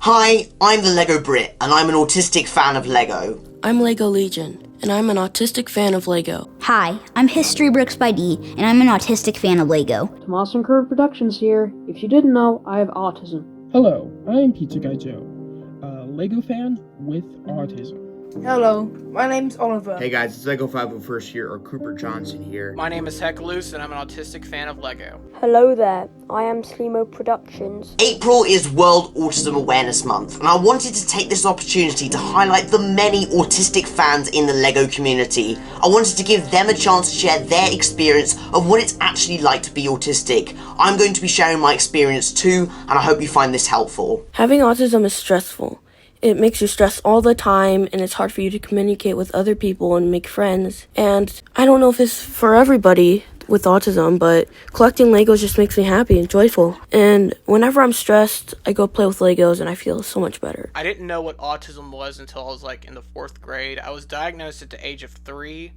Hi, I'm the Lego Brit, and I'm an autistic fan of Lego. I'm Lego Legion, and I'm an autistic fan of Lego. Hi, I'm History Bricks by D, and I'm an autistic fan of Lego. Tomas and Curve Productions here. If you didn't know, I have autism. Hello, I'm Pizza Guy Joe, a Lego fan with autism. Hello, my name's Oliver. Hey guys, it's Lego 501st here, or Cooper Johnson here. My name is Heckaloose, and I'm an autistic fan of Lego. Hello there, I am Slimo Productions. April is World Autism Awareness Month, and I wanted to take this opportunity to highlight the many autistic fans in the Lego community. I wanted to give them a chance to share their experience of what it's actually like to be autistic. I'm going to be sharing my experience too, and I hope you find this helpful. Having autism is stressful. It makes you stress all the time, and it's hard for you to communicate with other people and make friends. And I don't know if it's for everybody with autism, but collecting Legos just makes me happy and joyful. And whenever I'm stressed, I go play with Legos and I feel so much better. I didn't know what autism was until I was in the 4th grade. I was diagnosed at the age of 3,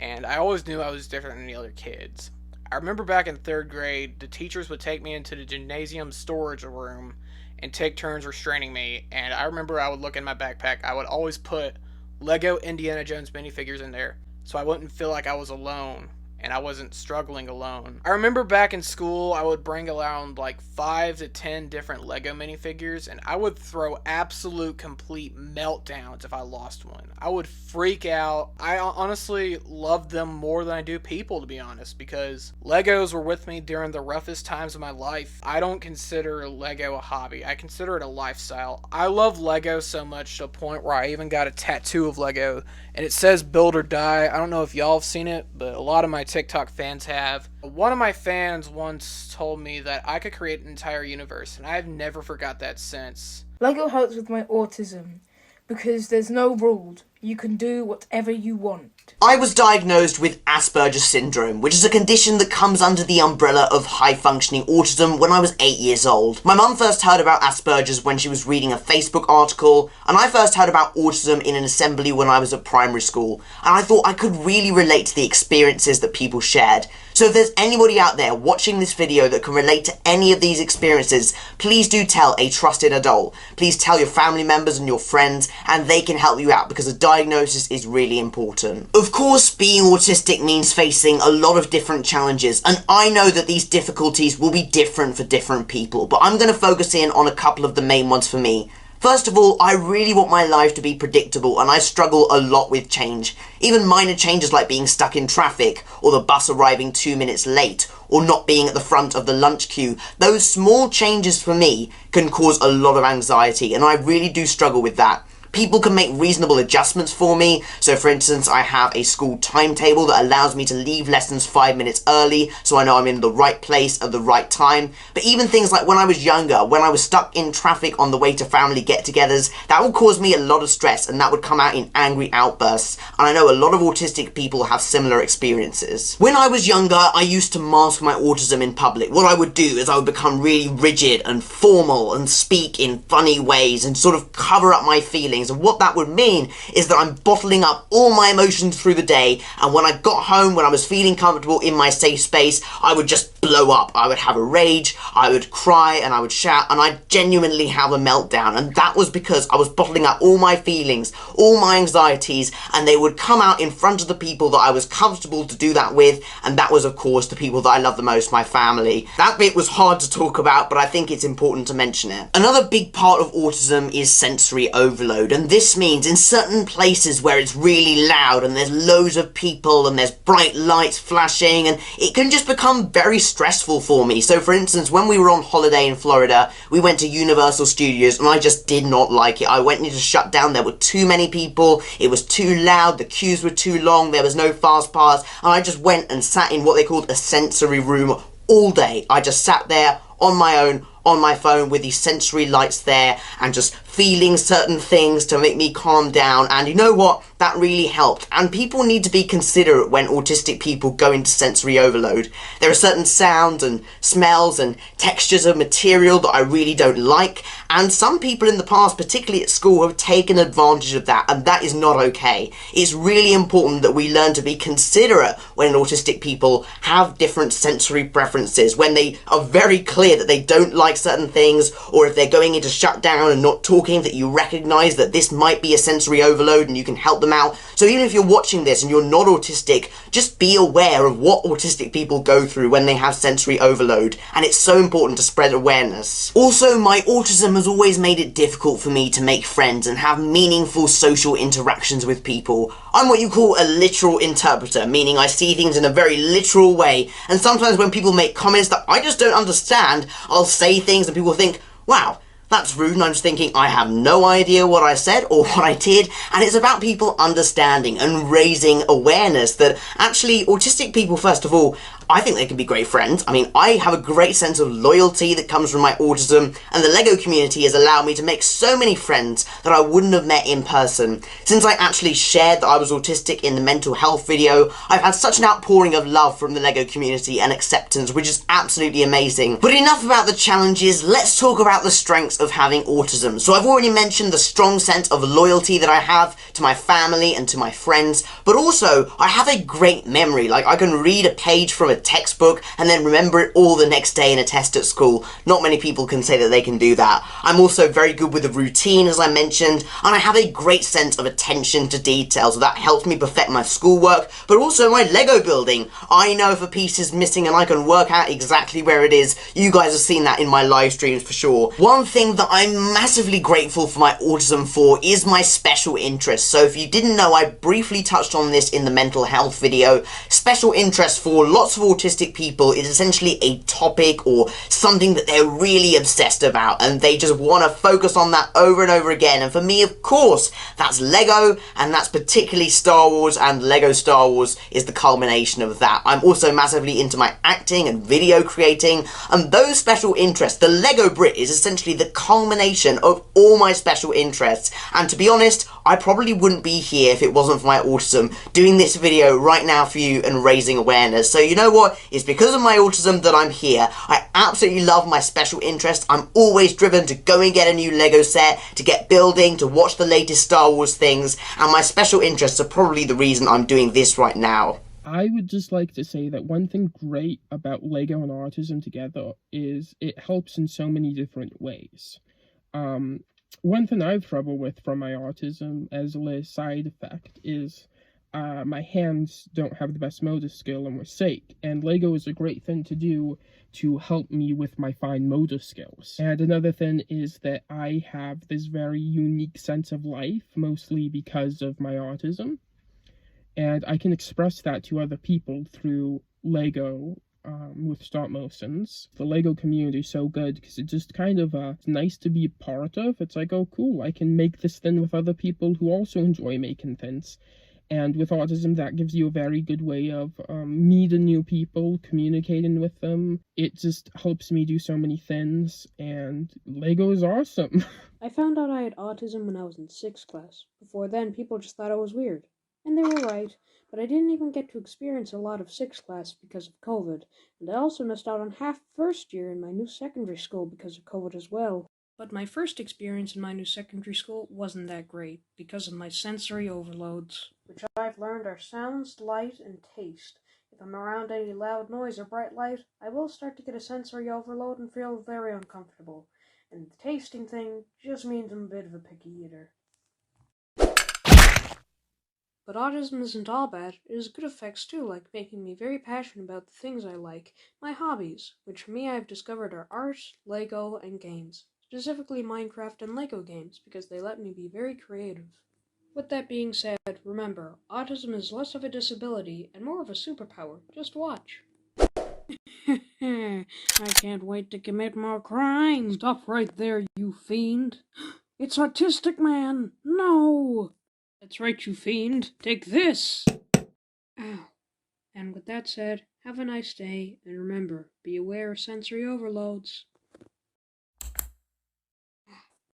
and I always knew I was different than the other kids. I remember back in 3rd grade, the teachers would take me into the gymnasium storage room and take turns restraining me, and I remember I would look in my backpack. I would always put Lego Indiana Jones minifigures in there so I wouldn't feel like I was alone and I wasn't struggling alone. I remember back in school, I would bring around 5 to 10 different Lego minifigures, and I would throw absolute complete meltdowns if I lost one. I would freak out. I honestly loved them more than I do people, to be honest, because Legos were with me during the roughest times of my life. I don't consider Lego a hobby. I consider it a lifestyle. I love Lego so much to a point where I even got a tattoo of Lego, and it says build or die. I don't know if y'all have seen it, but a lot of my TikTok fans have. One of my fans once told me that I could create an entire universe, and I've never forgot that since. Lego helps with my autism because there's no rules. You can do whatever you want. I was diagnosed with Asperger's syndrome, which is a condition that comes under the umbrella of high-functioning autism when I was 8 years old. My mum first heard about Asperger's when she was reading a Facebook article, and I first heard about autism in an assembly when I was at primary school, and I thought I could really relate to the experiences that people shared. So if there's anybody out there watching this video that can relate to any of these experiences, please do tell a trusted adult. Please tell your family members and your friends, and they can help you out because a diagnosis is really important. Of course, being autistic means facing a lot of different challenges, and I know that these difficulties will be different for different people, but I'm going to focus in on a couple of the main ones for me. First of all, I really want my life to be predictable, and I struggle a lot with change. Even minor changes like being stuck in traffic, or the bus arriving 2 minutes late, or not being at the front of the lunch queue. Those small changes for me can cause a lot of anxiety, and I really do struggle with that. People can make reasonable adjustments for me. So for instance, I have a school timetable that allows me to leave lessons 5 minutes early so I know I'm in the right place at the right time. But even things like when I was younger, when I was stuck in traffic on the way to family get-togethers, that would cause me a lot of stress and that would come out in angry outbursts. And I know a lot of autistic people have similar experiences. When I was younger, I used to mask my autism in public. What I would do is I would become really rigid and formal and speak in funny ways and sort of cover up my feelings. And what that would mean is that I'm bottling up all my emotions through the day, and when I got home, when I was feeling comfortable in my safe space, I would just blow up. I would have a rage, I would cry, and I would shout, and I'd genuinely have a meltdown. And that was because I was bottling up all my feelings, all my anxieties, and they would come out in front of the people that I was comfortable to do that with, and that was, of course, the people that I love the most, my family. That bit was hard to talk about, but I think it's important to mention it. Another big part of autism is sensory overload. And this means in certain places where it's really loud and there's loads of people and there's bright lights flashing, and it can just become very stressful for me. So for instance, when we were on holiday in Florida, we went to Universal Studios and I just did not like it. I went into shut down, there were too many people, it was too loud, the queues were too long, there was no fast pass, and I just went and sat in what they called a sensory room all day. I just sat there on my own, on my phone with these sensory lights there and just feeling certain things to make me calm down. And you know what? That really helped, and people need to be considerate when autistic people go into sensory overload. There are certain sounds and smells and textures of material that I really don't like, and some people in the past, particularly at school, have taken advantage of that, and that is not okay. It's really important that we learn to be considerate when autistic people have different sensory preferences, when they are very clear that they don't like certain things, or if they're going into shutdown and not talking, that you recognise that this might be a sensory overload and you can help them out. So even if you're watching this and you're not autistic, just be aware of what autistic people go through when they have sensory overload, and it's so important to spread awareness. Also, my autism has always made it difficult for me to make friends and have meaningful social interactions with people. I'm what you call a literal interpreter, meaning I see things in a very literal way, and sometimes when people make comments that I just don't understand, I'll say things and people think, wow, that's rude, and I'm just thinking, I have no idea what I said or what I did, and it's about people understanding and raising awareness that actually autistic people, first of all, I think they can be great friends. I mean, I have a great sense of loyalty that comes from my autism, and the Lego community has allowed me to make so many friends that I wouldn't have met in person. Since I actually shared that I was autistic in the mental health video, I've had such an outpouring of love from the Lego community and acceptance, which is absolutely amazing. But enough about the challenges, let's talk about the strengths of having autism. So I've already mentioned the strong sense of loyalty that I have to my family and to my friends, but also I have a great memory. Like, I can read a page from a textbook and then remember it all the next day in a test at school. Not many people can say that they can do that. I'm also very good with a routine, as I mentioned, and I have a great sense of attention to detail, so that helps me perfect my schoolwork, but also my Lego building. I know if a piece is missing and I can work out exactly where it is. You guys have seen that in my live streams for sure. One thing that I'm massively grateful for my autism for is my special interests. So if you didn't know, I briefly touched on this in the mental health video. Special interests for lots of autistic people is essentially a topic or something that they're really obsessed about, and they just want to focus on that over and over again. And for me, of course, that's Lego, and that's particularly Star Wars, and Lego Star Wars is the culmination of that. I'm also massively into my acting and video creating, and those special interests, the Lego Brit is essentially the culmination of all my special interests. And to be honest, I probably wouldn't be here if it wasn't for my autism, doing this video right now for you and raising awareness. So you know what? It's because of my autism that I'm here. I absolutely love my special interests. I'm always driven to go and get a new Lego set, to get building, to watch the latest Star Wars things, and my special interests are probably the reason I'm doing this right now. I would just like to say that one thing great about Lego and autism together is it helps in so many different ways. One thing I have trouble with from my autism as a side effect is my hands don't have the best motor skill and we're sick, and Lego is a great thing to do to help me with my fine motor skills. And another thing is that I have this very unique sense of life, mostly because of my autism, and I can express that to other people through Lego with stop motions. The Lego community is so good because it's just kind of it's nice to be a part of. It's like, oh cool, I can make this thing with other people who also enjoy making things. And with autism, that gives you a very good way of meeting new people, communicating with them. It just helps me do so many things, and Lego is awesome. I found out I had autism when I was in 6th class. Before then, people just thought I was weird. And they were right, but I didn't even get to experience a lot of 6th class because of COVID, and I also missed out on half first year in my new secondary school because of COVID as well. But my first experience in my new secondary school wasn't that great because of my sensory overloads, which I've learned are sounds, light, and taste. If I'm around any loud noise or bright light, I will start to get a sensory overload and feel very uncomfortable. And the tasting thing just means I'm a bit of a picky eater. But autism isn't all bad. It has good effects too, like making me very passionate about the things I like, my hobbies, which for me I've discovered are art, Lego, and games. Specifically Minecraft and Lego games, because they let me be very creative. With that being said, remember, autism is less of a disability and more of a superpower. Just watch. I can't wait to commit more crimes. Stop right there, you fiend. It's Autistic Man. No! That's right, you fiend. Take this! Ow. And with that said, have a nice day, and remember, be aware of sensory overloads.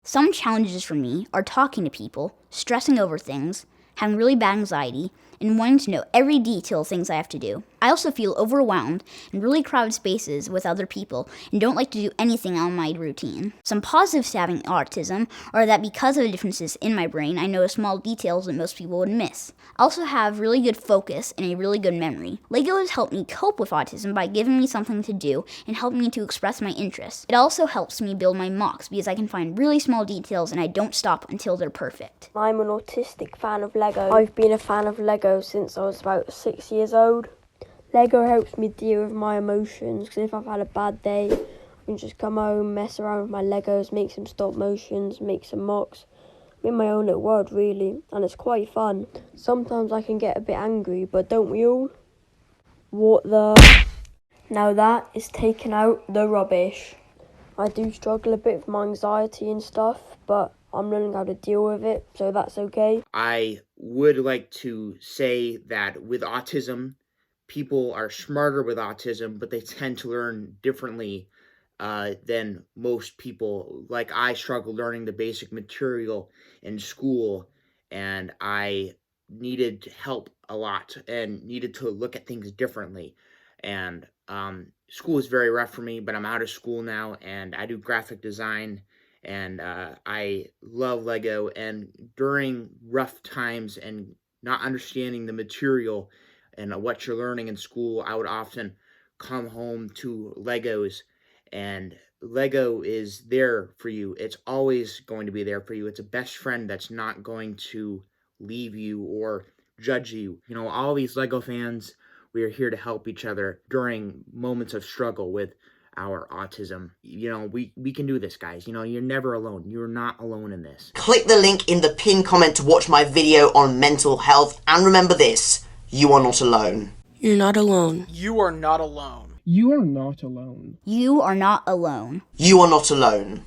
Some challenges for me are talking to people, stressing over things, having really bad anxiety, and wanting to know every detail of things I have to do. I also feel overwhelmed in really crowded spaces with other people and don't like to do anything on my routine. Some positives to having autism are that because of the differences in my brain, I notice small details that most people would miss. I also have really good focus and a really good memory. Lego has helped me cope with autism by giving me something to do and helping me to express my interests. It also helps me build my mocks because I can find really small details and I don't stop until they're perfect. I'm an autistic fan of Lego. I've been a fan of Lego since I was about 6 years old. Lego helps me deal with my emotions, because if I've had a bad day, I can just come home, mess around with my Legos, make some stop motions, make some mocks. I'm in my own little world, really, and it's quite fun. Sometimes I can get a bit angry, but don't we all? What the... Now that is taking out the rubbish. I do struggle a bit with my anxiety and stuff, but I'm learning how to deal with it, so that's okay. I would like to say that with autism, people are smarter with autism, but they tend to learn differently than most people. Like, I struggle learning the basic material in school, and I needed help a lot and needed to look at things differently. And school is very rough for me, but I'm out of school now, and I do graphic design, and I love Lego. And during rough times and not understanding the material and what you're learning in school, I would often come home to Legos, and Lego is there for you. It's always going to be there for you. It's a best friend that's not going to leave you or judge you. You know, all these Lego fans, we are here to help each other during moments of struggle with our autism. You know, we can do this, guys. You know, you're never alone. You're not alone in this. Click the link in the pinned comment to watch my video on mental health, and remember this, you are not alone. You're not alone. You are not alone. You are not alone. You are not alone. You are not alone.